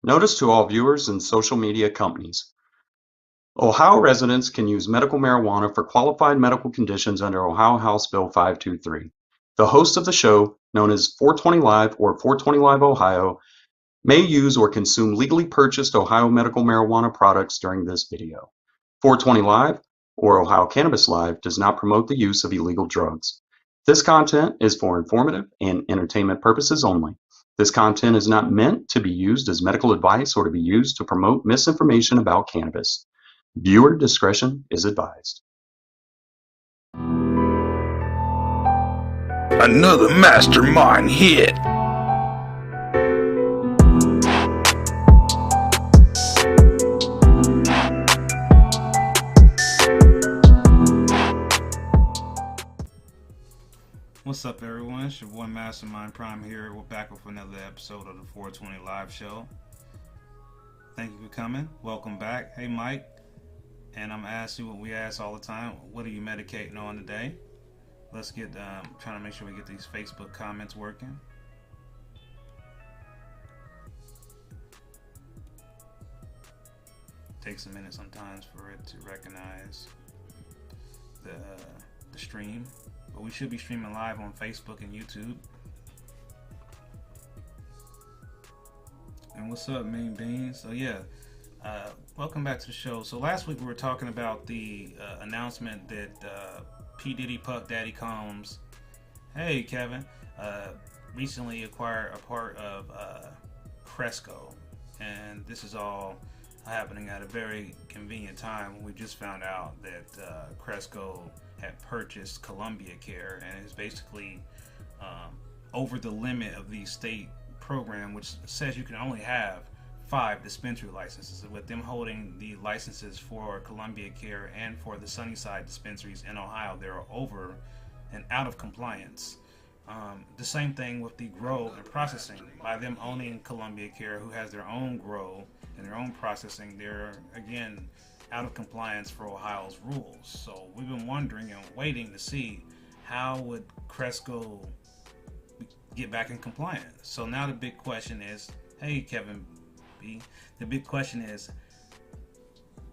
Notice to all viewers and social media companies. Ohio residents can use medical marijuana for qualified medical conditions under Ohio House Bill 523. The host of the show, known as 420 Live or 420 Live Ohio, may use or consume legally purchased Ohio medical marijuana products during this video. 420 Live or Ohio Cannabis Live does not promote the use of illegal drugs. This content is for informative and entertainment purposes only. This content is not meant to be used as medical advice or to be used to promote misinformation about cannabis. Viewer discretion is advised. Another Mastamynd hit. What's up, everyone? It's your boy Mastamynd Prime here. We're back with another episode of the 420 Live Show. Thank you for coming. Welcome back. Hey, Mike. And I'm asking you what we ask all the time. What are you medicating on today? Let's get trying to make sure we get these Facebook comments working. Takes a minute sometimes for it to recognize the stream, but we should be streaming live on Facebook and YouTube. And what's up, Mean Beans? So yeah, welcome back to the show. So last week we were talking about the announcement that P. Diddy Puff Daddy Combs, hey Kevin, recently acquired a part of Cresco, and this is all happening at a very convenient time when we just found out that Cresco had purchased Columbia Care and is basically over the limit of the state program, which says you can only have 5 dispensary licenses. With them holding the licenses for Columbia Care and for the Sunnyside dispensaries in Ohio, they're over and out of compliance. The same thing with the grow and processing. By them owning Columbia Care, who has their own grow and their own processing, they're again out of compliance for Ohio's rules. So we've been wondering and waiting to see how would Cresco get back in compliance. So now the big question is, hey Kevin B, the big question is,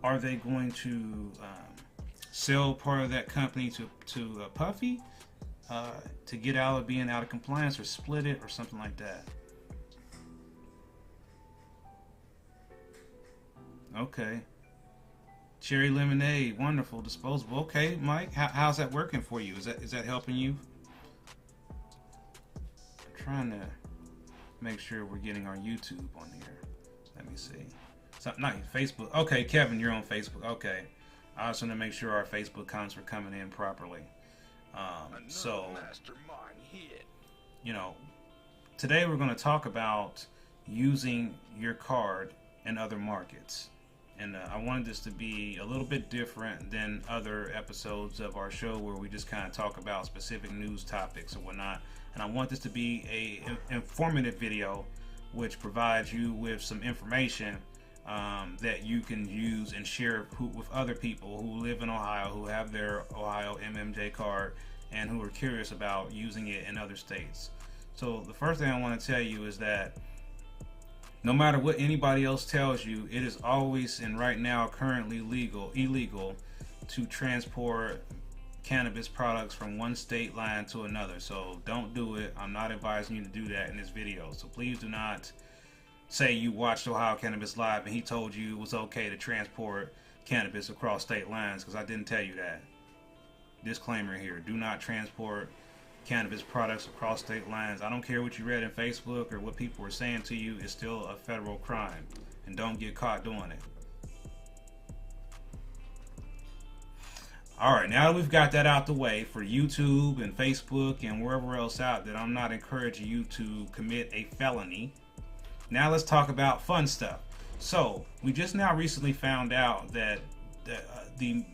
are they going to sell part of that company to Puffy to get out of being out of compliance, or split it, or something like that? Okay. Cherry lemonade, wonderful, disposable. Okay, Mike, how's that working for you? Is that helping you? I'm trying to make sure we're getting our YouTube on here. Let me see. Not Facebook. Okay, Kevin, you're on Facebook. Okay. I also want to make sure our Facebook comments are coming in properly. So, you know, today we're going to talk about using your card in other markets. And I wanted this to be a little bit different than other episodes of our show where we just kind of talk about specific news topics or whatnot. And I want this to be a informative video which provides you with some information that you can use and share with other people who live in Ohio, who have their Ohio MMJ card, and who are curious about using it in other states. So the first thing I want to tell you is that no matter what anybody else tells you, it is always and right now currently illegal to transport cannabis products from one state line to another. So don't do it. I'm not advising you to do that in this video. So please do not say you watched Ohio Cannabis Live and he told you it was okay to transport cannabis across state lines, because I didn't tell you that. Disclaimer here, do not transport cannabis products across state lines. I don't care what you read in Facebook or what people were saying to you, it's still a federal crime, and don't get caught doing it. Alright, now that we've got that out the way for YouTube and Facebook and wherever else out that I'm not encouraging you to commit a felony, now let's talk about fun stuff. So, we just now recently found out that the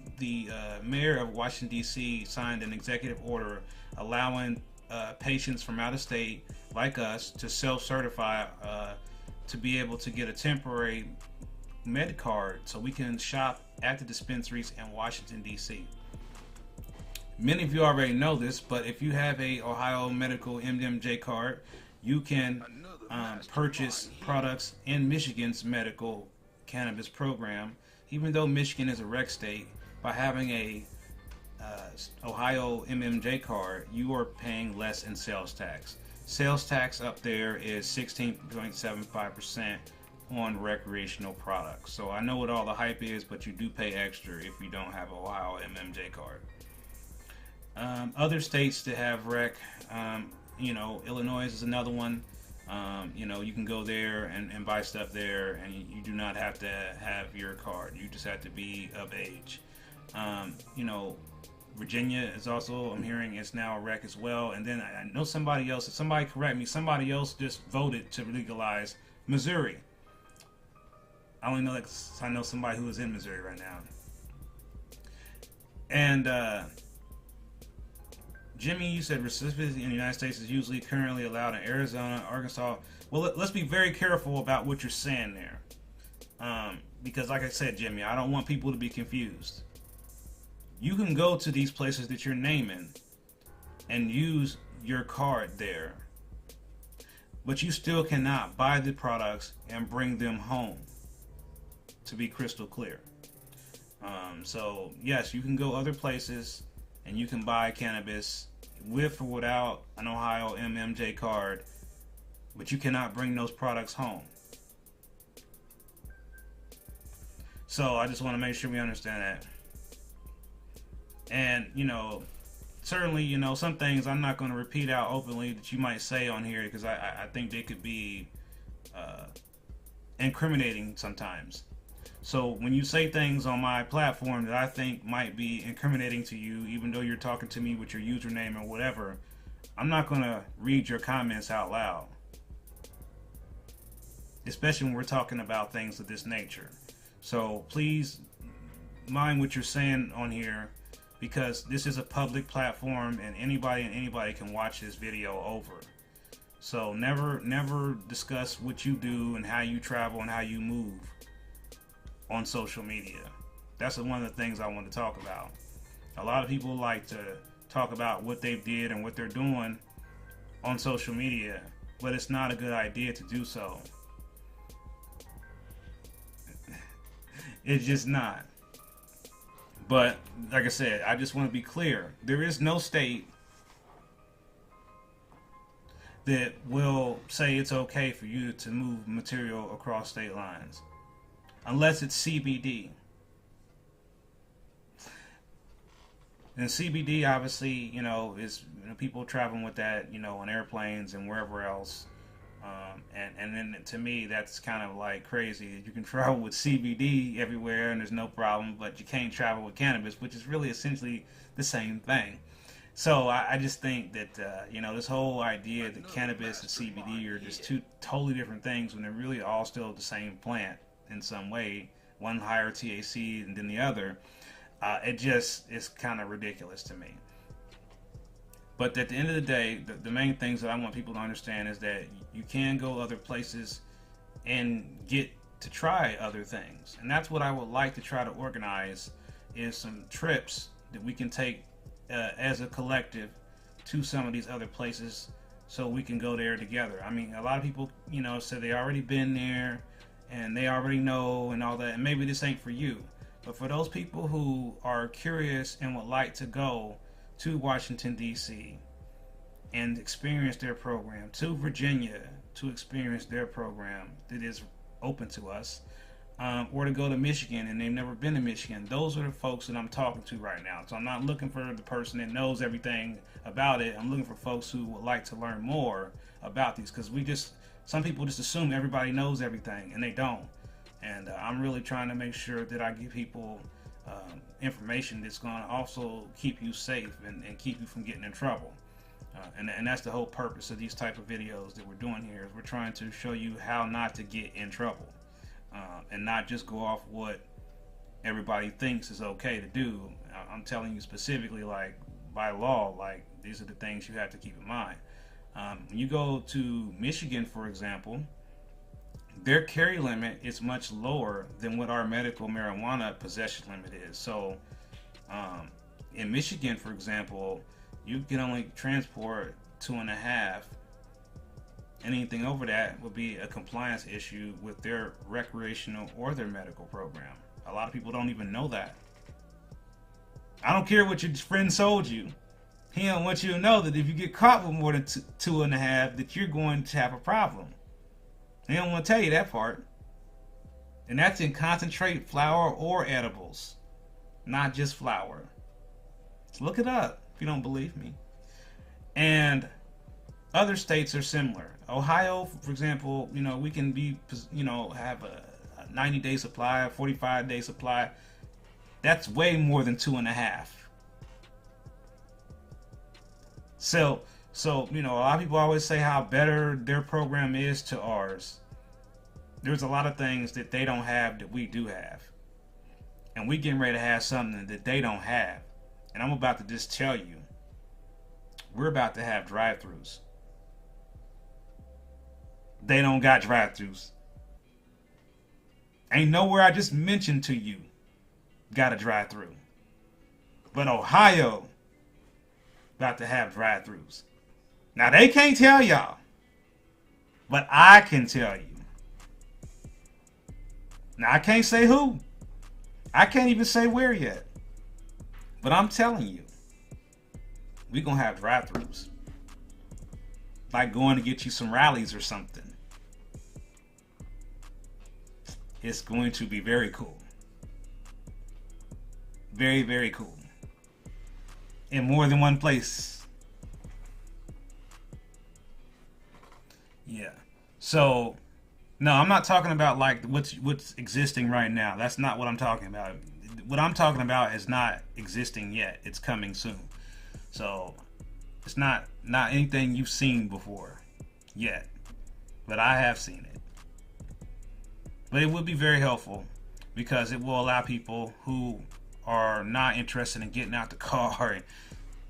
mayor of Washington, D.C. signed an executive order allowing patients from out of state like us to self-certify to be able to get a temporary med card so we can shop at the dispensaries in Washington, D.C. Many of you already know this, but if you have a Ohio Medical MMJ card, you can purchase products in Michigan's medical cannabis program, even though Michigan is a rec state. By having a Ohio MMJ card, you are paying less in sales tax. Sales tax up there is 16.75% on recreational products. So I know what all the hype is, but you do pay extra if you don't have an Ohio MMJ card. Other states that have rec, Illinois is another one. You can go there and buy stuff there, and you do not have to have your card. You just have to be of age. Virginia is also, I'm hearing, it's now a rec as well. And then I know somebody else, somebody correct me, somebody else just voted to legalize Missouri. I only know that 'cause I know somebody who is in Missouri right now. And Jimmy, you said recipients in the United States is usually currently allowed in Arizona, Arkansas. Well, let's be very careful about what you're saying there. Because like I said, Jimmy, I don't want people to be confused. You can go to these places that you're naming and use your card there, but you still cannot buy the products and bring them home, to be crystal clear. So yes, you can go other places and you can buy cannabis with or without an Ohio MMJ card, but you cannot bring those products home. So I just want to make sure we understand that. And, certainly, some things I'm not going to repeat out openly that you might say on here, because I think they could be incriminating sometimes. So when you say things on my platform that I think might be incriminating to you, even though you're talking to me with your username or whatever, I'm not going to read your comments out loud. Especially when we're talking about things of this nature. So please mind what you're saying on here, because this is a public platform and anybody can watch this video over. So never discuss what you do and how you travel and how you move on social media. That's one of the things I want to talk about. A lot of people like to talk about what they did and what they're doing on social media, but it's not a good idea to do so. It's just not. But like I said, I just want to be clear. There is no state that will say it's okay for you to move material across state lines, unless it's CBD. And CBD, obviously, is people traveling with that, on airplanes and wherever else. And then to me, that's kind of like crazy. You can travel with CBD everywhere and there's no problem, but you can't travel with cannabis, which is really essentially the same thing. So I just think that, this whole idea that cannabis and CBD are just two totally different things when they're really all still the same plant in some way, one higher THC than the other. It just is kind of ridiculous to me. But at the end of the day, the main things that I want people to understand is that you can go other places and get to try other things. And that's what I would like to try to organize, is some trips that we can take as a collective to some of these other places so we can go there together. I mean, a lot of people, say they already been there and they already know and all that, and maybe this ain't for you. But for those people who are curious and would like to go to Washington, D.C. and experience their program, to Virginia to experience their program that is open to us, or to go to Michigan and they've never been to Michigan, those are the folks that I'm talking to right now. So I'm not looking for the person that knows everything about it. I'm looking for folks who would like to learn more about these, because some people just assume everybody knows everything, and they don't. And I'm really trying to make sure that I give people information that's going to also keep you safe and keep you from getting in trouble. And that's the whole purpose of these type of videos that we're doing here, is we're trying to show you how not to get in trouble, and not just go off what everybody thinks is okay to do. I'm telling you specifically, like by law, like these are the things you have to keep in mind. When you go to Michigan, for example, their carry limit is much lower than what our medical marijuana possession limit is. So in Michigan, for example, you can only transport 2.5 Anything over that would be a compliance issue with their recreational or their medical program. A lot of people don't even know that. I don't care what your friend sold you. He don't want you to know that if you get caught with more than 2.5, that you're going to have a problem. They don't want to tell you that part. And that's in concentrate, flour, or edibles. Not just flour. Look it up if you don't believe me. And other states are similar. Ohio, for example, we can be, have a 90-day supply, a 45-day supply. That's way more than 2.5. So, a lot of people always say how better their program is to ours. There's a lot of things that they don't have that we do have. And we getting ready to have something that they don't have. And I'm about to just tell you, we're about to have drive-thrus. They don't got drive-thrus. Ain't nowhere I just mentioned to you got a drive-thru. But Ohio about to have drive-thrus. Now they can't tell y'all, but I can tell you. Now I can't say who. I can't even say where yet. But I'm telling you, we're going to have drive-thrus. Like going to get you some rallies or something. It's going to be very cool. Very, very cool. In more than one place. Yeah. So, no, I'm not talking about like what's existing right now. That's not what I'm talking about. What I'm talking about is not existing yet. It's coming soon. So, it's not anything you've seen before yet. But I have seen it. But it would be very helpful because it will allow people who are not interested in getting out the car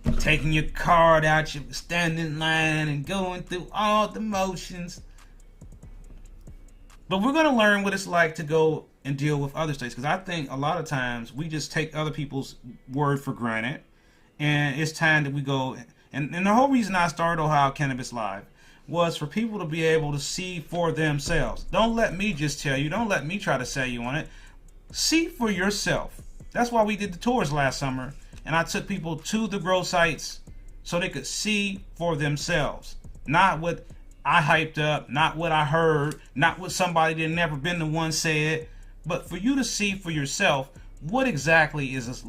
and taking your card out, you standing in line and going through all the motions. But we're going to learn what it's like to go and deal with other states, because I think a lot of times we just take other people's word for granted, and it's time that we go. And the whole reason I started Ohio Cannabis Live was for people to be able to see for themselves. Don't let me just tell you. Don't let me try to sell you on it. See for yourself. That's why we did the tours last summer, and I took people to the grow sites so they could see for themselves. Not what I hyped up, not what I heard, not what somebody that never been the one said, but for you to see for yourself what exactly is this,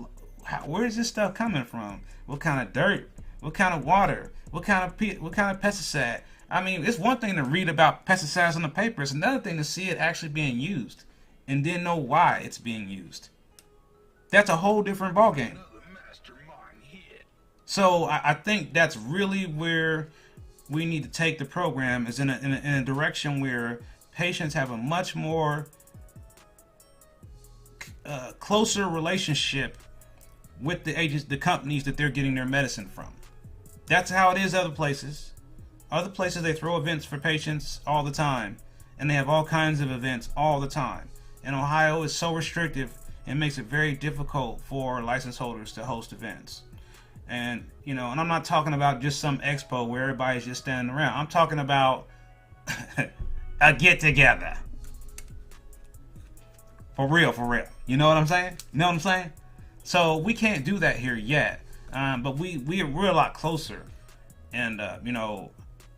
where is this stuff coming from? What kind of dirt? What kind of water? What kind of pesticide? I mean, it's one thing to read about pesticides on the paper. It's another thing to see it actually being used and then know why it's being used. That's a whole different ballgame. So I think that's really where we need to take the program, is in a direction where patients have a much more closer relationship with the agents, the companies that they're getting their medicine from. That's how it is other places. Other places, they throw events for patients all the time, and they have all kinds of events all the time. And Ohio is so restrictive, it makes it very difficult for license holders to host events. And, and I'm not talking about just some expo where everybody's just standing around. I'm talking about a get-together. For real, for real. You know what I'm saying? So we can't do that here yet. But we're a lot closer. And,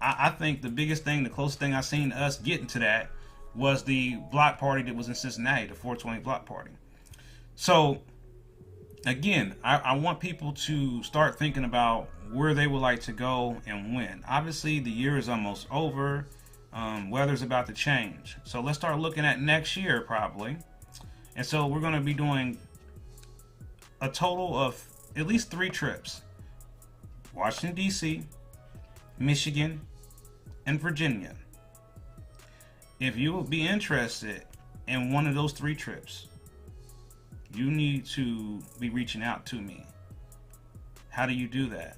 I think the biggest thing, the closest thing I've seen to us getting to that was the block party that was in Cincinnati, the 420 block party. So, again, I want people to start thinking about where they would like to go and when. Obviously, the year is almost over. Weather's about to change. So let's start looking at next year, probably. And so we're going to be doing a total of at least 3 trips. Washington, D.C., Michigan, and Virginia. If you would be interested in one of those 3 trips, you need to be reaching out to me. How do you do that?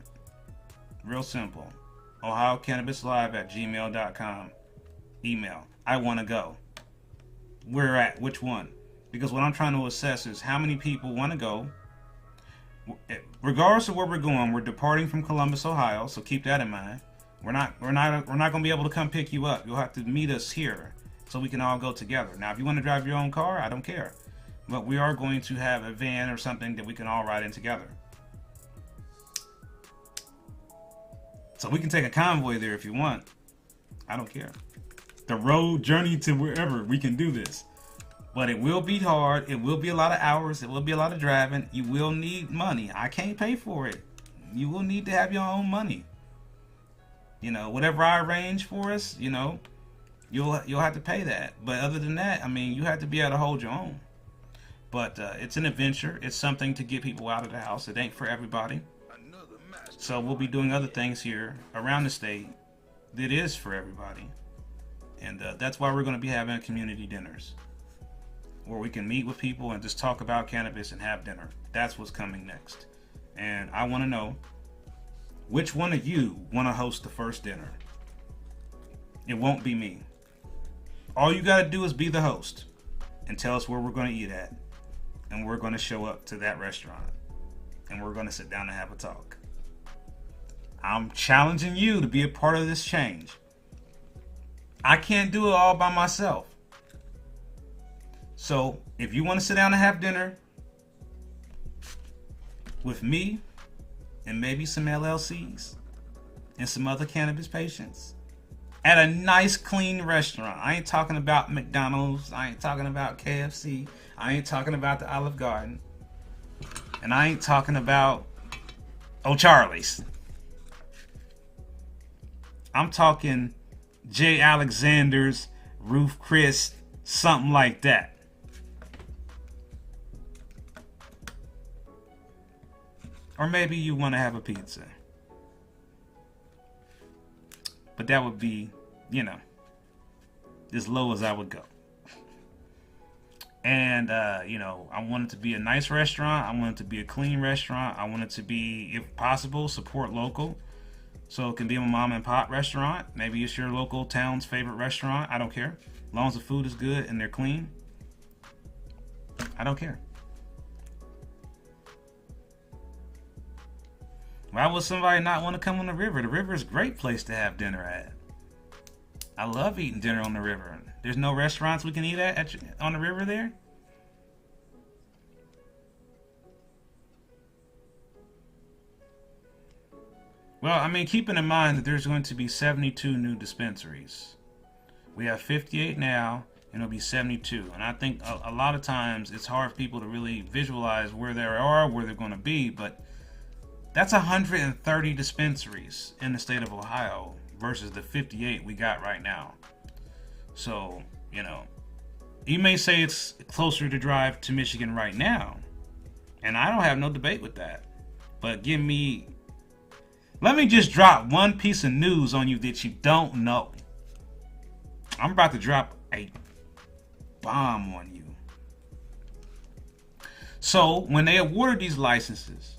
Real simple. OhioCannabisLive@gmail.com. Email. I want to go. Where at? Which one? Because what I'm trying to assess is how many people want to go. Regardless of where we're going, we're departing from Columbus, Ohio, so keep that in mind. We're not going to be able to come pick you up. You'll have to meet us here so we can all go together. Now, if you want to drive your own car, I don't care. But we are going to have a van or something that we can all ride in together. So we can take a convoy there if you want. I don't care. The road journey to wherever, we can do this. But it will be hard. It will be a lot of hours. It will be a lot of driving. You will need money. I can't pay for it. You will need to have your own money. You know, whatever I arrange for us, you know, you'll have to pay that. But other than that, I mean, you have to be able to hold your own. But it's an adventure. It's something to get people out of the house. It ain't for everybody. So we'll be doing other things here around the state that is for everybody. And that's why we're going to be having community dinners where we can meet with people and just talk about cannabis and have dinner. That's what's coming next. And I want to know, which one of you want to host the first dinner? It won't be me. All you got to do is be the host and tell us where we're going to eat at. And we're going to show up to that restaurant. And we're going to sit down and have a talk. I'm challenging you to be a part of this change. I can't do it all by myself. So if you want to sit down and have dinner with me and maybe some LLCs and some other cannabis patients at a nice clean restaurant. I ain't talking about McDonald's. I ain't talking about KFC. I ain't talking about the Olive Garden. And I ain't talking about O'Charlie's. I'm talking J. Alexander's, Ruth Chris, something like that. Or maybe you want to have a pizza. But that would be, you know, as low as I would go. And, you know, I want it to be a nice restaurant. I want it to be a clean restaurant. I want it to be, if possible, support local. So it can be a mom and pop restaurant. Maybe it's your local town's favorite restaurant. I don't care. As long as the food is good and they're clean. I don't care. Why would somebody not want to come on the river? The river is a great place to have dinner at. I love eating dinner on the river. There's no restaurants we can eat at on the river there? Well, I mean, keeping in mind that there's going to be 72 new dispensaries. We have 58 now, and it'll be 72. And I think a lot of times it's hard for people to really visualize where they are, where they're going to be, but that's 130 dispensaries in the state of Ohio versus the 58 we got right now. So, you know, you may say it's closer to drive to Michigan right now, and I don't have no debate with that. But let me just drop one piece of news on you that you don't know. I'm about to drop a bomb on you. So, when they awarded these licenses,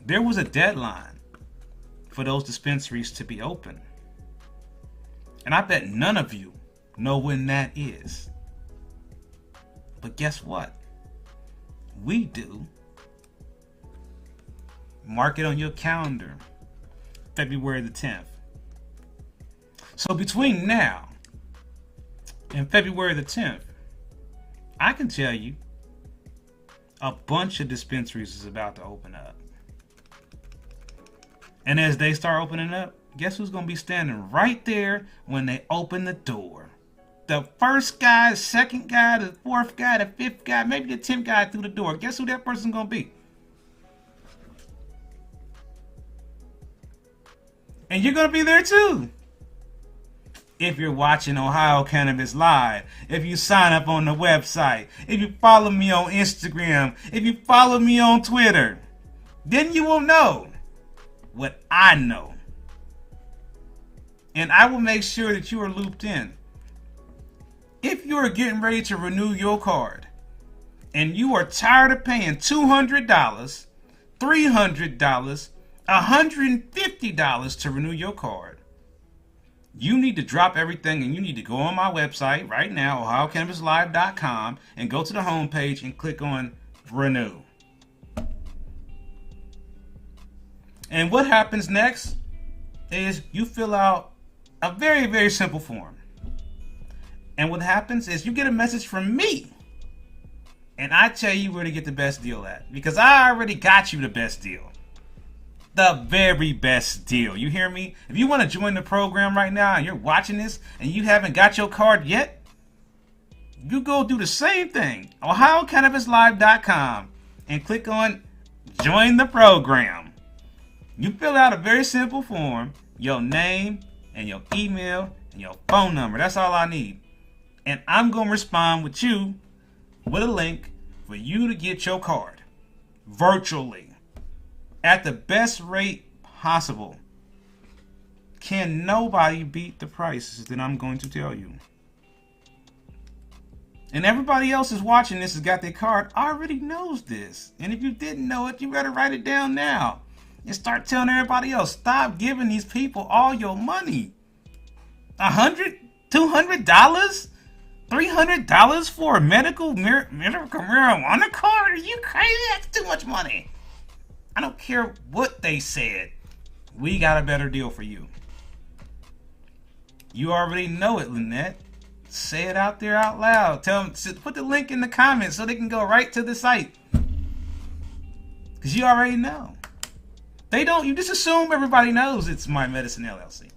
there was a deadline for those dispensaries to be open. And I bet none of you know when that is. But guess what? We do. Mark it on your calendar. February the 10th. So between now and February the 10th, I can tell you a bunch of dispensaries is about to open up. And as they start opening up, guess who's going to be standing right there when they open the door? The first guy, the second guy, the fourth guy, the fifth guy, maybe the 10th guy through the door. Guess who that person's going to be? And you're going to be there too. If you're watching Ohio Cannabis Live, if you sign up on the website, if you follow me on Instagram, if you follow me on Twitter, then you will know what I know. And I will make sure that you are looped in. If you are getting ready to renew your card and you are tired of paying $200, $300, $150 to renew your card, you need to drop everything and you need to go on my website right now, OhioCannabisLive.com, and go to the homepage and click on Renew. And what happens next? is you fill out a very, very simple form. And what happens is you get a message from me. And I tell you where to get the best deal at. Because I already got you the best deal. The very best deal. You hear me? If you want to join the program right now and you're watching this and you haven't got your card yet, you go do the same thing. OhioCannabisLive.com and click on Join the Program. You fill out a very simple form, your name and your email and your phone number. That's all I need. And I'm going to respond with you with a link for you to get your card virtually at the best rate possible. Can nobody beat the prices that I'm going to tell you? And everybody else is watching this has got their card already knows this. And if you didn't know it, you better write it down now and start telling everybody else. Stop giving these people all your money. $100, $200, $300 for a medical marijuana card? Are you crazy? That's too much money. I don't care what they said. We got a better deal for you. You already know it, Lynette. Say it out there out loud. Tell them, put the link in the comments so they can go right to the site. Because you already know. They don't. You just assume everybody knows it's My Medicine LLC.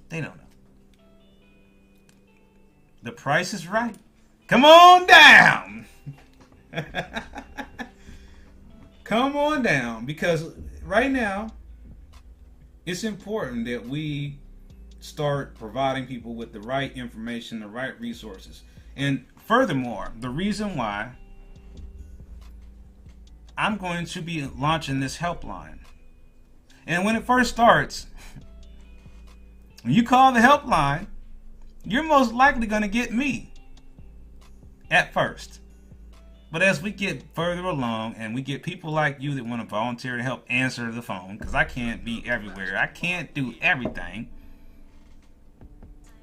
They don't know. The price is right. Come on down. Come on down. Because right now, it's important that we start providing people with the right information, the right resources. And furthermore, the reason why I'm going to be launching this helpline. And when it first starts, when you call the helpline, you're most likely going to get me at first. But as we get further along and we get people like you that want to volunteer to help answer the phone, because I can't be everywhere, I can't do everything,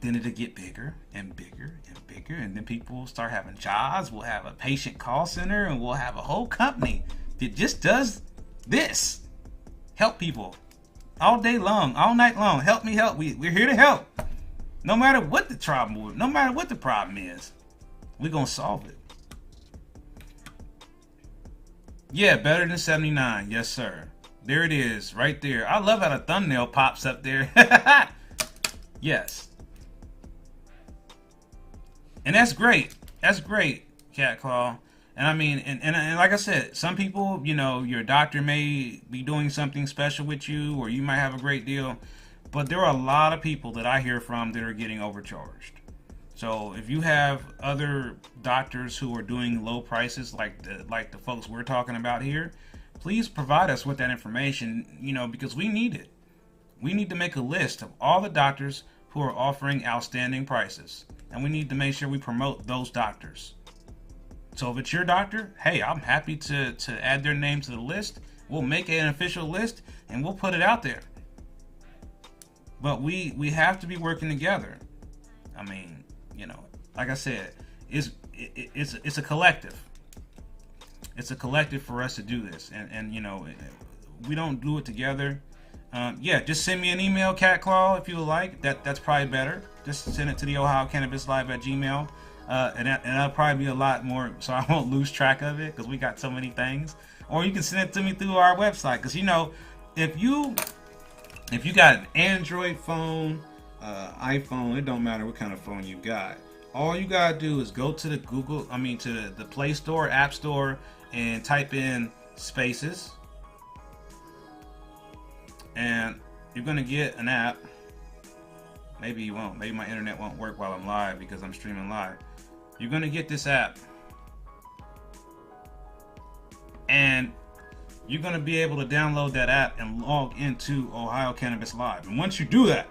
then it'll get bigger and bigger and bigger, and then people will start having jobs. We'll have a patient call center, and we'll have a whole company that just does this. Help people all day long, all night long. Help me help. We're here to help. No matter what the problem, no matter what the problem is, we're going to solve it. Yeah, better than 79. Yes, sir. There it is, right there. I love how the thumbnail pops up there. Yes. And that's great. That's great, Cat Claw. And I mean, and like I said, some people, you know, your doctor may be doing something special with you, or you might have a great deal. But there are a lot of people that I hear from that are getting overcharged. So if you have other doctors who are doing low prices like the folks we're talking about here, please provide us with that information, you know, because we need it. We need to make a list of all the doctors who are offering outstanding prices. And we need to make sure we promote those doctors. So if it's your doctor, hey, I'm happy to add their name to the list. We'll make an official list and we'll put it out there. But we have to be working together. I mean, you know, like I said, it's a collective. It's a collective for us to do this. And you know, we don't do it together. Yeah, just send me an email, Cat Claw, if you would like. That's probably better. Just send it to the OhioCannabisLive@gmail. And that'll probably be a lot more, so I won't lose track of it, because we got so many things. Or you can send it to me through our website, because you know, if you got an Android phone, iPhone, it don't matter what kind of phone you got. All you gotta do is go to the to the Play Store, App Store, and type in Spaces, and you're gonna get an app. Maybe you won't. Maybe my internet won't work while I'm live because I'm streaming live. You're gonna get this app, and you're gonna be able to download that app and log into Ohio Cannabis Live. And once you do that,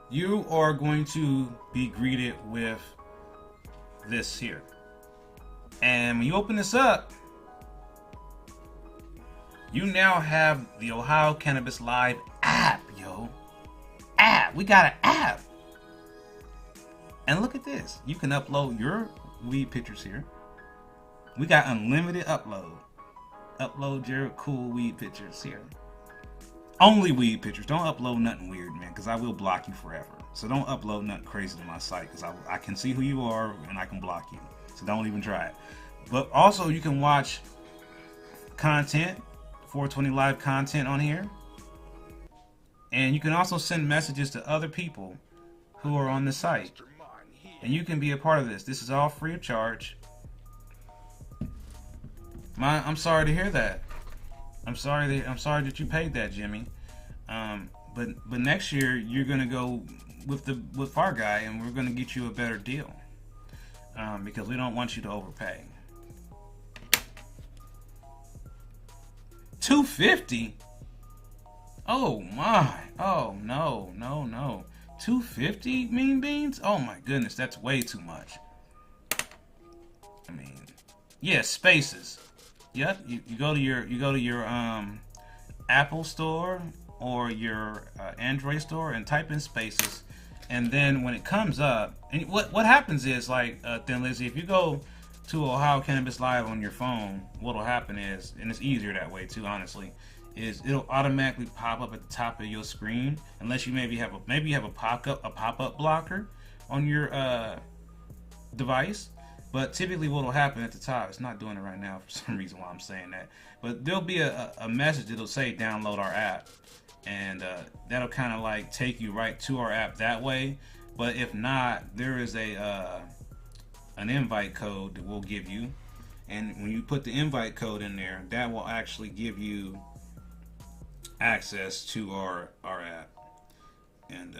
you are going to be greeted with this here. And when you open this up, you now have the Ohio Cannabis Live app, yo. App. We got an app. And look at this. You can upload your weed pictures here. We got unlimited upload. Upload your cool weed pictures here. Only weed pictures. Don't upload nothing weird, man, because I will block you forever. So don't upload nothing crazy to my site, because I can see who you are and I can block you. So don't even try it. But also, you can watch content, 420 live content on here. And you can also send messages to other people who are on the site. And you can be a part of this. This is all free of charge. I'm sorry to hear that. I'm sorry that you paid that, Jimmy. But next year you're gonna go with our guy, and we're gonna get you a better deal. Because we don't want you to overpay. $250? Oh my! Oh no! $250, Mean Beans? Oh my goodness, that's way too much. I mean, yeah, Spaces. Yep, you go to your Apple store or your Android store and type in Spaces, and then when it comes up, and what happens is, like Thin Lizzy, if you go to Ohio Cannabis Live on your phone, what'll happen is, and it's easier that way too, honestly, is it'll automatically pop up at the top of your screen, unless you maybe have a pop-up blocker on your device. But typically what'll happen at the top, it's not doing it right now for some reason why I'm saying that, but there'll be a message that'll say download our app, and that'll kind of like take you right to our app that way. But if not, there is an invite code that we'll give you, and when you put the invite code in there, that will actually give you access to our app. And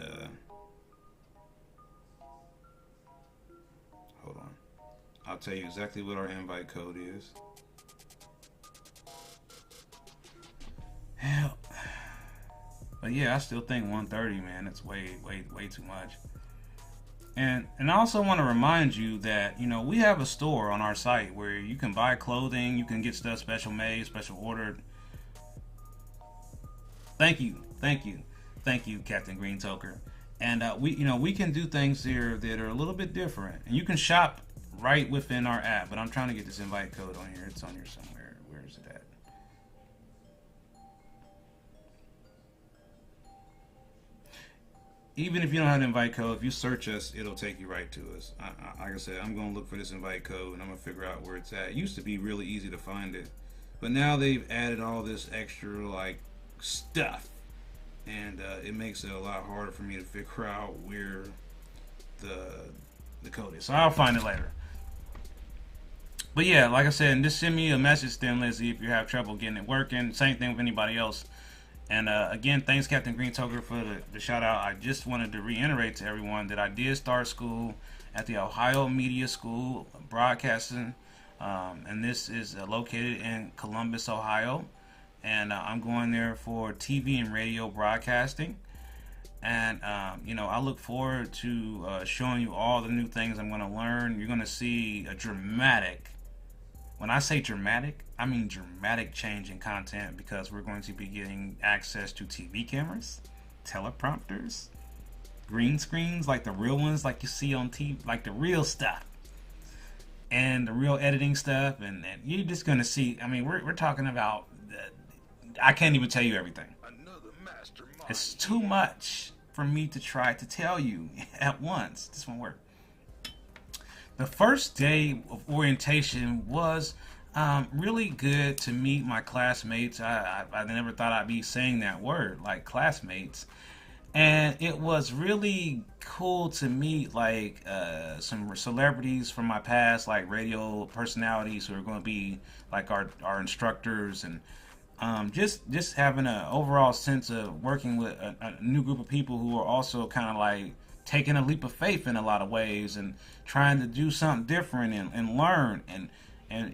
hold on, I'll tell you exactly what our invite code is. Hell, but yeah, I still think 130, man, that's way too much. And I also want to remind you that, you know, we have a store on our site where you can buy clothing, you can get stuff special made, special ordered. Thank you, Captain Green Toker. And we can do things here that are a little bit different, and you can shop right within our app. But I'm trying to get this invite code on here. It's on here somewhere. Where is it at? Even if you don't have an invite code, if you search us, it'll take you right to us. Like I said, I'm gonna look for this invite code, and I'm gonna figure out where it's at. It used to be really easy to find it, but now they've added all this extra like stuff, and it makes it a lot harder for me to figure out where the code is. So I'll find it later. But yeah, like I said, just send me a message, Thin Lizzy, if you have trouble getting it working. Same thing with anybody else. And again, thanks Captain Green Toker for the shout out. I just wanted to reiterate to everyone that I did start school at the Ohio Media School of Broadcasting, and this is located in Columbus, Ohio. And I'm going there for TV and radio broadcasting. And I look forward to showing you all the new things I'm going to learn. You're going to see a dramatic, when I say dramatic, I mean dramatic change in content, because we're going to be getting access to TV cameras, teleprompters, green screens, like the real ones, like you see on TV, like the real stuff, and the real editing stuff. And you're just going to see, I mean, we're talking about, I can't even tell you everything. It's too much for me to try to tell you at once. This won't work. The first day of orientation was really good to meet my classmates. I never thought I'd be saying that word, like classmates. And it was really cool to meet like some celebrities from my past, like radio personalities who are going to be like our instructors, and just having an overall sense of working with a new group of people who are also kind of like taking a leap of faith in a lot of ways, and trying to do something different, and learn and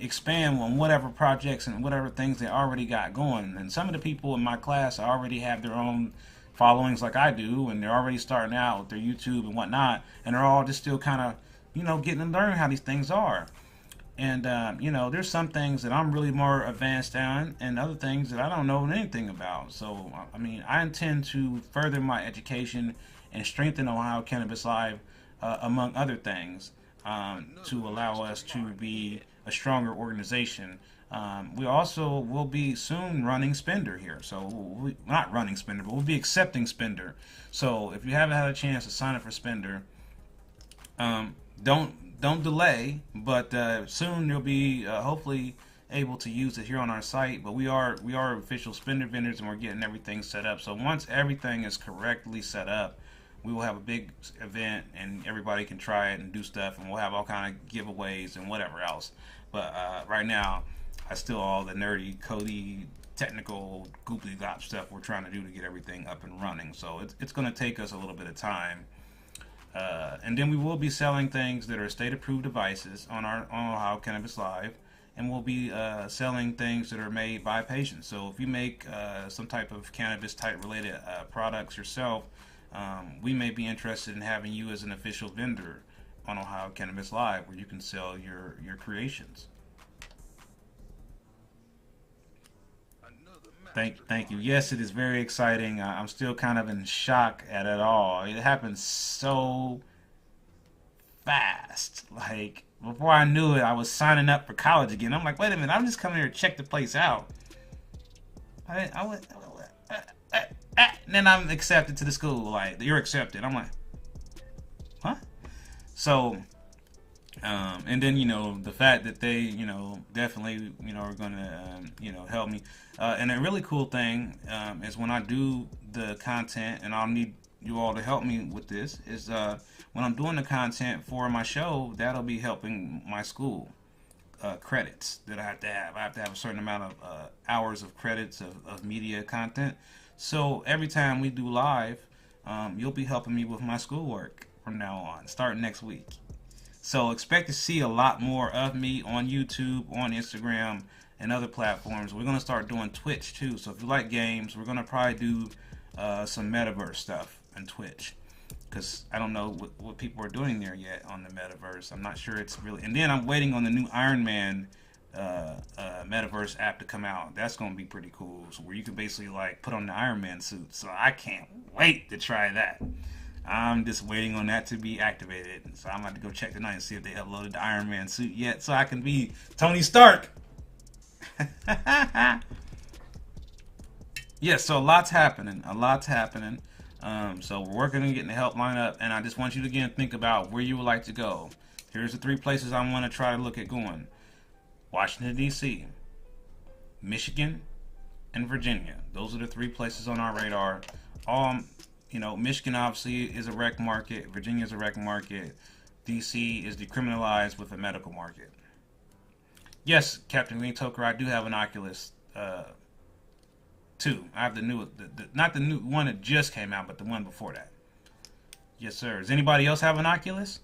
expand on whatever projects and whatever things they already got going. And some of the people in my class already have their own followings like I do, and they're already starting out with their YouTube and whatnot, and they're all just still kind of getting to learn how these things are. And there's some things that I'm really more advanced on, and other things that I don't know anything about. So I mean, I intend to further my education and strengthen Ohio Cannabis Live, among other things, to allow us to be a stronger organization We also will be soon running Spender here. So not running Spender, but we'll be accepting Spender. So if you haven't had a chance to sign up for Spender, don't delay. But soon you'll be hopefully able to use it here on our site. But we are official Spender vendors, and we're getting everything set up. So once everything is correctly set up, we will have a big event, and everybody can try it and do stuff, and we'll have all kind of giveaways and whatever else. But right now, I still all the nerdy, codey, technical, goopy gop stuff we're trying to do to get everything up and running. So it's going to take us a little bit of time. And then we will be selling things that are state-approved devices on Ohio Cannabis Live, and we'll be selling things that are made by patients. So if you make some type of cannabis-type related products yourself, we may be interested in having you as an official vendor on Ohio Cannabis Live, where you can sell your creations. Thank you. Yes, it is very exciting. I'm still kind of in shock at it all. It happened so fast. Like, before I knew it, I was signing up for college again. I'm like, wait a minute, I'm just coming here to check the place out. I went, and then I'm accepted to the school. Like, you're accepted. I'm like, huh? So, and then, the fact that they, definitely, are going to, help me. And a really cool thing is when I do the content, and I'll need you all to help me with this, is when I'm doing the content for my show, that'll be helping my school credits that I have to have. I have to have a certain amount of hours of credits of media content. So every time we do live, you'll be helping me with my schoolwork from now on, starting next week. So expect to see a lot more of me on YouTube, on Instagram, and other platforms. We're going to start doing Twitch too. So if you like games, we're going to probably do some metaverse stuff on Twitch. Because I don't know what people are doing there yet on the metaverse. I'm not sure it's really... And then I'm waiting on the new Iron Man metaverse app to come out. That's going to be pretty cool. So where you can basically like put on the Iron Man suit. So I can't wait to try that. I'm just waiting on that to be activated. So I'm about to go check tonight and see if they uploaded the Iron Man suit yet, so I can be Tony Stark. Yeah, so a lot's happening. So we're working on getting the help line up, and I just want you to again think about where you would like to go. Here's the 3 places I want to try to look at going: Washington, D.C., Michigan, and Virginia. Those are the 3 places on our radar. Michigan obviously is a rec market. Virginia is a rec market. DC is decriminalized with a medical market. Yes, Captain Green Toker, I do have an Oculus 2. I have the new, not the new one that just came out, but the one before that. Yes, sir. Does anybody else have an Oculus?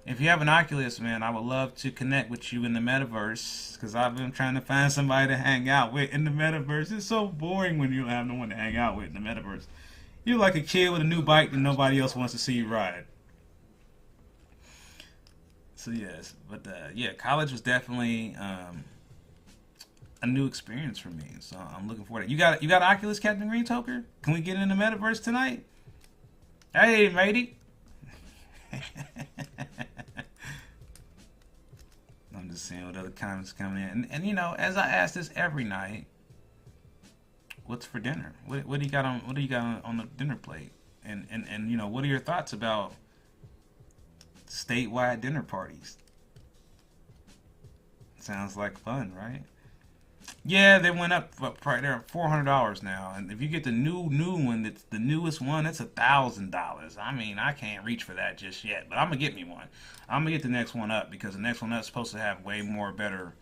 If you have an Oculus, man, I would love to connect with you in the metaverse, because I've been trying to find somebody to hang out with in the metaverse. It's so boring when you don't have no one to hang out with in the metaverse. You're like a kid with a new bike that nobody else wants to see you ride. So yes, but college was definitely a new experience for me. So I'm looking forward to it. You got Oculus, Captain Green Toker? Can we get in the metaverse tonight? Hey, matey. I'm just seeing what other comments coming in, and as I ask this every night. What's for dinner? What do you got on? What do you got on the dinner plate? And what are your thoughts about statewide dinner parties? Sounds like fun, right? Yeah, they went up right there, $400 now. And if you get the new one, that's the newest one, it's $1,000. I mean, I can't reach for that just yet, but I'm gonna get me one. I'm gonna get the next one up, because the next one up is supposed to have way more better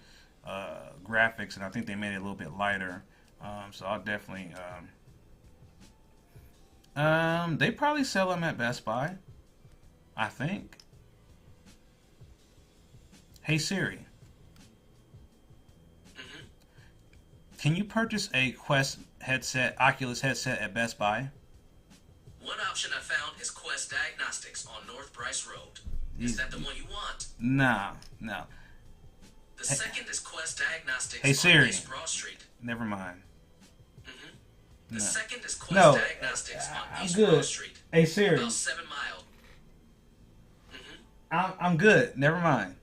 graphics, and I think they made it a little bit lighter. So I'll definitely, they probably sell them at Best Buy, I think. Hey Siri, can you purchase a Quest headset, Oculus headset at Best Buy? One option I found is Quest Diagnostics on North Bryce Road. Is that the one you want? No. The second is Quest Diagnostics Hey Siri. on East Broad Street. Never mind. The No. second is Quest No. Diagnostics on I'm East good. Broad Street. Hey Siri. About 7 Mile. I'm good. Never mind.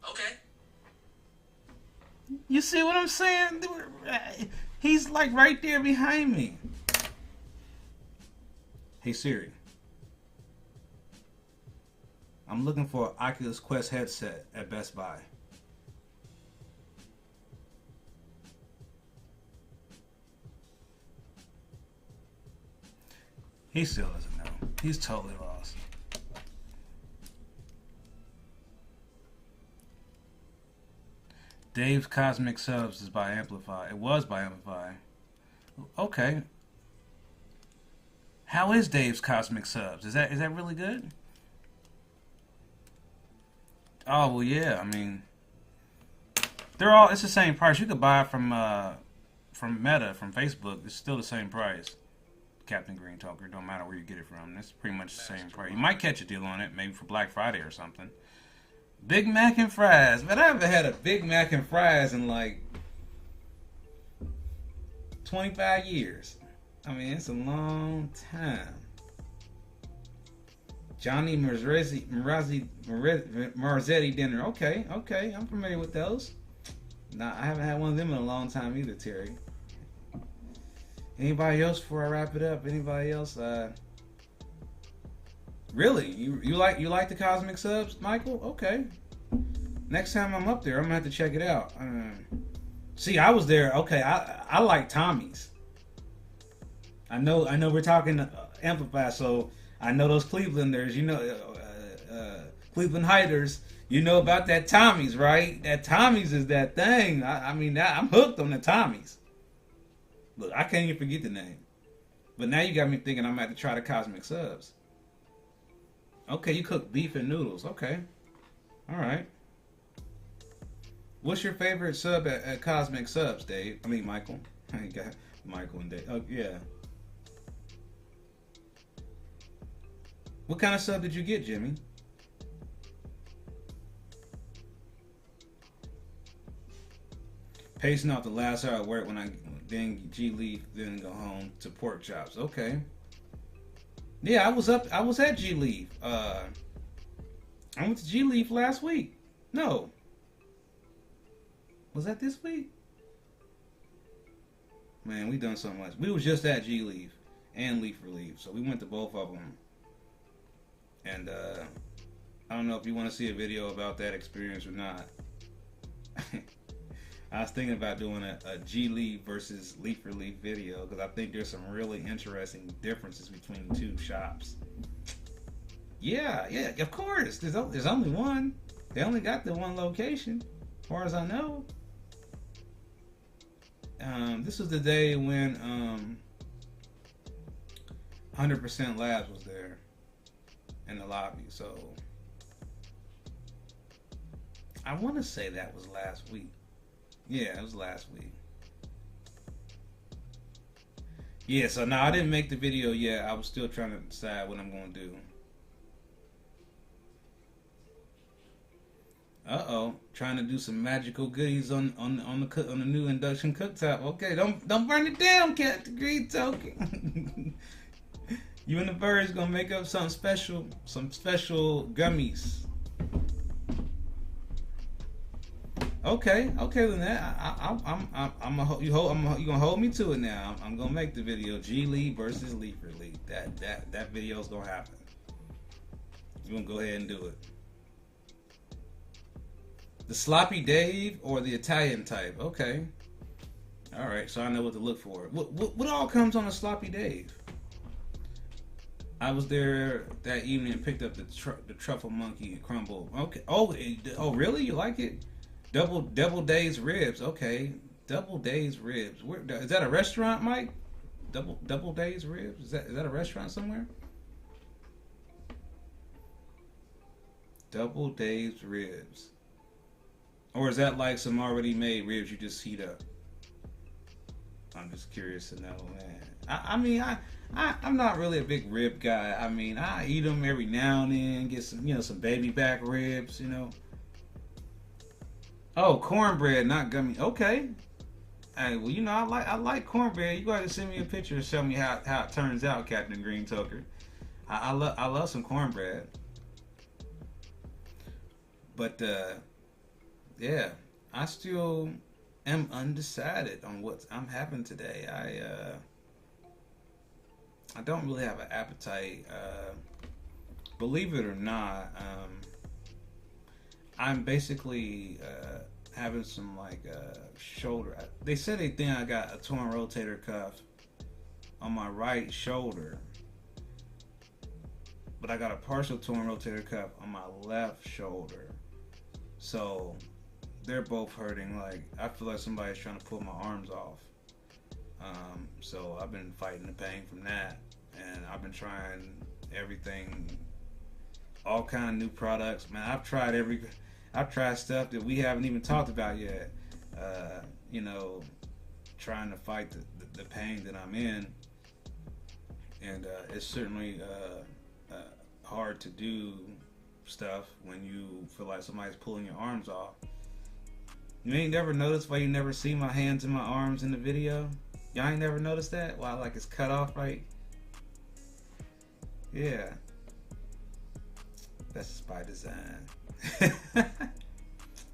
Okay. You see what I'm saying? He's like right there behind me. Hey Siri, I'm looking for an Oculus Quest headset at Best Buy. He still doesn't know. He's totally lost. Dave's Cosmic Subs is by Amplify. It was by Amplify. Okay. How is Dave's Cosmic Subs? Is that really good? Oh well, yeah. I mean, it's the same price. You could buy it from Meta, from Facebook. It's still the same price. Captain Green Talker. Don't matter where you get it from. It's pretty much the same price. You might catch a deal on it, maybe for Black Friday or something. Big Mac and fries. Man, I haven't had a Big Mac and fries in like 25 years. I mean, it's a long time. Johnny Marzetti dinner. Okay. I'm familiar with those. Nah, I haven't had one of them in a long time either, Terry. Anybody else before I wrap it up? Anybody else? Really? You like the Cosmic Subs, Michael? Okay. Next time I'm up there, I'm gonna have to check it out. See, I was there. Okay, I like Tommy's. I know we're talking Amplify, so I know those Clevelanders. You know, Cleveland Hiders. You know about that Tommy's, right? That Tommy's is that thing. I mean, I'm hooked on the Tommy's. Look, I can't even forget the name. But now you got me thinking I'm going to have to try the Cosmic Subs. Okay, you cook beef and noodles. Okay. All right. What's your favorite sub at Cosmic Subs, Dave? I mean, Michael. I ain't got Michael and Dave. Oh, yeah. What kind of sub did you get, Jimmy? Pacing off the last hour at work when I then G-Leaf, then go home to pork chops. Okay. Yeah, I was at G-Leaf. I went to G-Leaf last week. No. Was that this week? Man, we done so much. We was just at G-Leaf and Leaf Relief, so we went to both of them. And I don't know if you want to see a video about that experience or not. I was thinking about doing a G-Leaf versus Leaf Relief video because I think there's some really interesting differences between the two shops. Yeah, of course. There's only one. They only got the one location, as far as I know. This was the day when 100% Labs was there in the lobby, so I want to say that was last week. Yeah, it was last week. Yeah, so now I didn't make the video yet. I was still trying to decide what I'm going to do. Trying to do some magical goodies on the new induction cooktop. Okay, don't burn it down, Captain Green Token. You and the birds gonna make up some special gummies. Okay, then you gonna hold me to it now. I'm gonna make the video G-Leaf versus Leaf Relief. That video's gonna happen. You gonna go ahead and do it. The Sloppy Dave or the Italian type? Okay. All right, so I know what to look for. What all comes on a Sloppy Dave? I was there that evening and picked up the truffle monkey crumble. Okay. Oh, really? You like it? Double Days ribs. Okay. Double Days ribs. Is that a restaurant, Mike? Double Days ribs. Is that a restaurant somewhere? Double Days ribs. Or is that like some already made ribs you just heat up? I'm just curious to know, man. I'm not really a big rib guy. I mean, I eat them every now and then, get some baby back ribs, Oh, cornbread, not gummy. Okay. Hey, well, I like cornbread. You gotta send me a picture and show me how it turns out, Captain Green Toker. I love some cornbread. But yeah, I still am undecided on what I'm having today. I don't really have an appetite. Believe it or not, I'm basically having some like shoulder. They said they think I got a torn rotator cuff on my right shoulder, but I got a partial torn rotator cuff on my left shoulder. So they're both hurting. Like, I feel like somebody's trying to pull my arms off. So I've been fighting the pain from that, and I've been trying everything, all kind of new products. Man, I've tried stuff that we haven't even talked about yet. You know, trying to fight the pain that I'm in, and it's certainly hard to do stuff when you feel like somebody's pulling your arms off. You ain't never noticed why you never see my hands and my arms in the video? Y'all ain't never noticed that? Why, like, it's cut off, right? Yeah. That's just by design.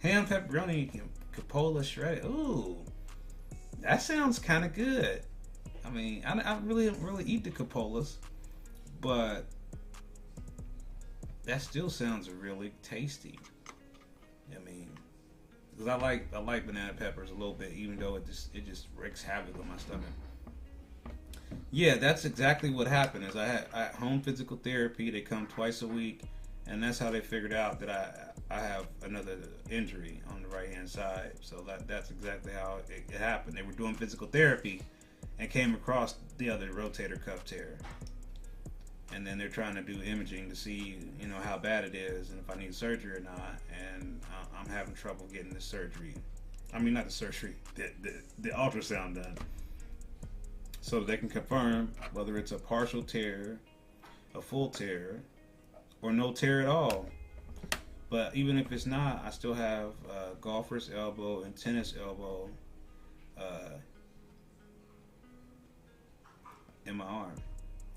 Ham, pepperoni, capola shredded. Ooh. That sounds kind of good. I mean, I really don't really eat the capolas, but that still sounds really tasty. I mean, because I like banana peppers a little bit, even though it just wreaks havoc on my stomach. Yeah, that's exactly what happened. Is I had home physical therapy. They come twice a week, and that's how they figured out that I have another injury on the right hand side. So that's exactly how it happened. They were doing physical therapy and came across the other rotator cuff tear. And then they're trying to do imaging to see, you know, how bad it is and if I need surgery or not. And I'm having trouble getting the surgery. I mean, not the surgery, the ultrasound done. So they can confirm whether it's a partial tear, a full tear, or no tear at all. But even if it's not, I still have golfer's elbow and tennis elbow in my arm.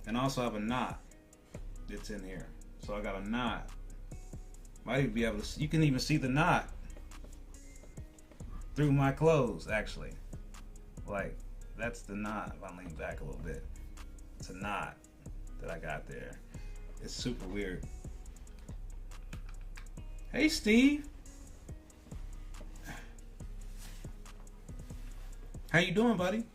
And I also have a knot that's in here. So I got a knot. Might even be able to, you can even see the knot through my clothes, actually. Like, that's the knot. If I lean back a little bit, it's a knot that I got there. It's super weird. Hey, Steve. How you doing, buddy?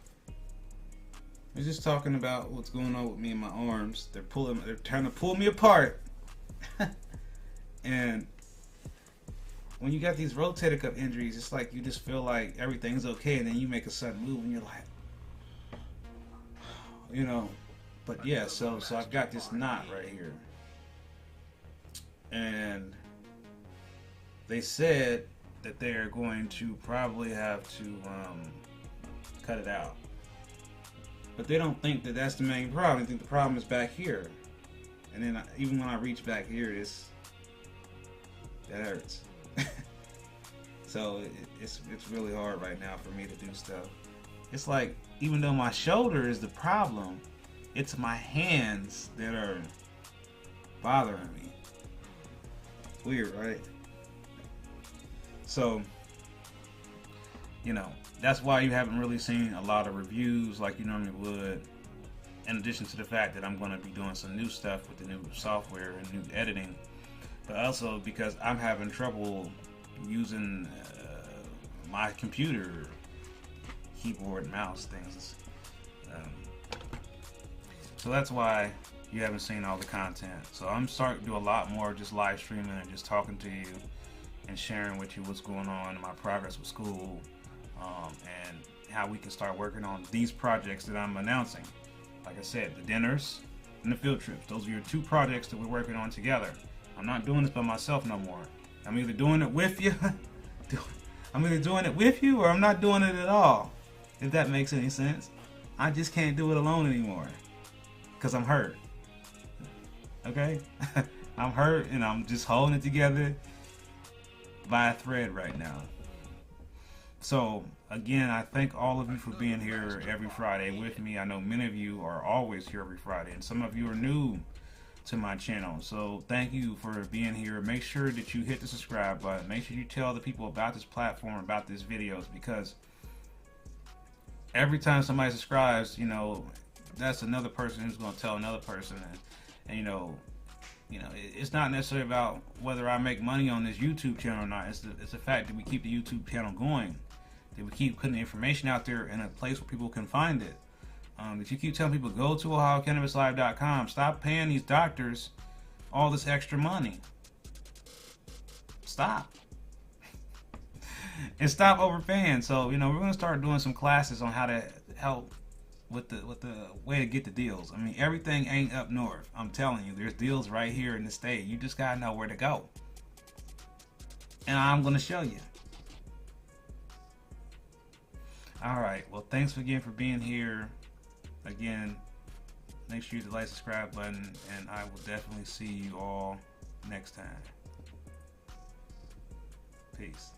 We're just talking about what's going on with me and my arms. They're trying to pull me apart. And when you got these rotator cuff injuries, it's like you just feel like everything's okay, and then you make a sudden move, and you're like, you know. But yeah, so I've got this knot right here, and they said that they are going to probably have to cut it out. But they don't think that that's the main problem. They think the problem is back here. And then even when I reach back here, that hurts. So it's really hard right now for me to do stuff. It's like, even though my shoulder is the problem, it's my hands that are bothering me. Weird, right? So, you know, that's why you haven't really seen a lot of reviews like you normally would, in addition to the fact that I'm going to be doing some new stuff with the new software and new editing, but also because I'm having trouble using my computer keyboard and mouse things. So that's why you haven't seen all the content. So I'm starting to do a lot more just live streaming and just talking to you and sharing with you what's going on in my progress with school, and how we can start working on these projects that I'm announcing. Like I said, the dinners and the field trips. Those are your two projects that we're working on together. I'm not doing this by myself no more. I'm either doing it with you, or I'm not doing it at all. If that makes any sense. I just can't do it alone anymore, because I'm hurt. Okay? I'm hurt, and I'm just holding it together by a thread right now. So again, I thank all of you for being here every Friday with me. I know many of you are always here every Friday, and some of you are new to my channel. So thank you for being here. Make sure that you hit the subscribe button. Make sure you tell the people about this platform, about these videos, because every time somebody subscribes, you know, that's another person who's going to tell another person, and you know, it's not necessarily about whether I make money on this YouTube channel or not. It's the fact that we keep the YouTube channel going, that we keep putting the information out there in a place where people can find it. If you keep telling people go to OhioCannabisLive.com, stop paying these doctors all this extra money. Stop. And stop overpaying. So, you know, we're gonna start doing some classes on how to help with the way to get the deals. I mean, everything ain't up north. I'm telling you, there's deals right here in the state. You just gotta know where to go. And I'm gonna show you. Alright, well, thanks again for being here. Again, make sure you hit the like, subscribe button, and I will definitely see you all next time. Peace.